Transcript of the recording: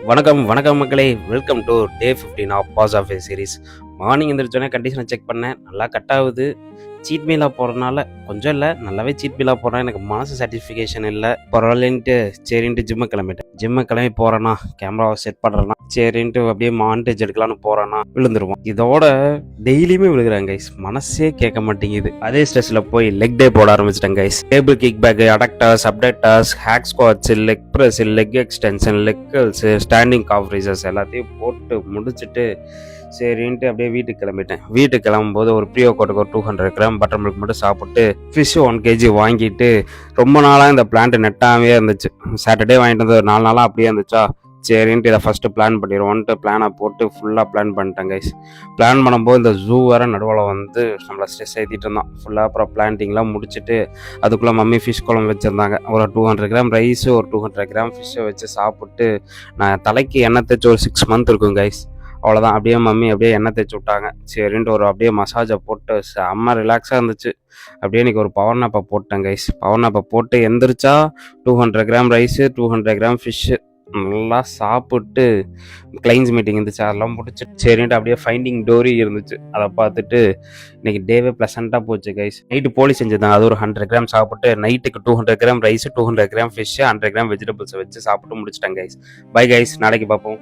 வணக்கம் வணக்கம் மக்களே, welcome to day 15 of pass of A series. Morning எந்திரிச்சோடனே கண்டிஷனை செக் பண்ணேன், நல்லா கட் ஆகுது. சீட் மீலாக போகிறனால கொஞ்சம் இல்லை, நல்லாவே சீட் மீலாக போகிறேன். எனக்கு மனசு சாட்டிஸ்ஃபிகேஷன் இல்லை, பரவாயில்லன்ட்டு சரின்ட்டு ஜிம்மு கிளம்பிட்டேன். ஜிம்மு கிளம்பி போகிறேன்னா கேமராவை செட் பண்ணுறேன்னா சரின்ட்டு அப்படியே மாண்டேஜ் எடுக்கலான்னு போகிறேன்னா விழுந்துருவோம். இதோட டெய்லியுமே விழுகிறேன் கைஸ், மனசே கேட்க மாட்டேங்குது. அதே ஸ்ட்ரெஸ்ஸில் போய் லெக் டே போட ஆரம்பிச்சிட்டேன் guys. Table kick back, adductors, abductors, hack squats, leg press, leg extension, leg curls, standing calf raisers எல்லாத்தையும் போட்டு முடிச்சுட்டு சரின்ட்டு அப்படியே வீட்டுக்கு கிளம்பிட்டேன். வீட்டுக்கு கிளம்பும்போது ஒரு ப்ரீ ஒர்க்கவுட்டுக்கு ஒரு 200 கிராம் பட்டர் மில்க் மட்டும் சாப்பிட்டு ஃபிஷ் 1 kg வாங்கிட்டு, ரொம்ப நாளாக இந்த பிளான்ட் நெட்டாகவே இருந்துச்சு. சாட்டர்டே வாங்கிட்டு வந்து ஒரு 4 நாளாக அப்படியே இருந்துச்சா, சரின்ட்டு இதை ஃபஸ்ட்டு பிளான் பண்ணிடுவோன்ட்டு பிளானை போட்டு ஃபுல்லாக பிளான் பண்ணிட்டேன் கைஸ். பிளான் பண்ணும்போது இந்த ஜூ வேறு நடுவில் வந்து நம்மளை ஸ்ட்ரெஸ் ஏற்றிட்டு இருந்தான் ஃபுல்லாக. அப்புறம் பிளான்ட்டிங்லாம் முடிச்சுட்டு அதுக்குள்ளே மம்மி ஃபிஷ் குழம்பு வச்சுருந்தாங்க. ஒரு 200 கிராம் ரைஸு ஒரு 200 கிராம் ஃபிஷ்ஷை வச்சு சாப்பிட்டு நான் தலைக்கு எண்ணெய் தேய்ச்சி ஒரு 6 month இருக்கும் கைஸ். அவ்வளோதான், அப்படியே மம்மி அப்படியே எண்ணெய் தேய்ச்சி விட்டாங்க. சரின்ட்டு ஒரு அப்படியே மசாஜை போட்டு செம்ம ரிலாக்ஸாக இருந்துச்சு. அப்படியே இன்றைக்கி ஒரு பவர் நாப்பை போட்டேன் கைஸ். பவர் நாப்பை போட்டு எந்திரிச்சா 200 கிராம் ரைஸு 200 கிராம் ஃபிஷ்ஷு நல்லா சாப்பிட்டு கிளைண்ட்ஸ் மீட்டிங் இருந்துச்சு, அதெல்லாம் முடிச்சுட்டு சரின்ட்டு அப்படியே ஃபைண்டிங் டோரி இருந்துச்சு, அதை பார்த்துட்டு இன்றைக்கி டேவே ப்ளசண்ட்டாக போச்சு கைஸ். நைட்டு போலி செஞ்சுருந்தாங்க, அது ஒரு 100 கிராம் சாப்பிட்டு நைட்டுக்கு 200 gram rice 200 gram fish 100 gram வெஜிடபிள்ஸை வச்சு சாப்பிட்டு முடிச்சிட்டேன் கைஸ். பை கைஸ், நாளைக்கு பார்ப்போம்.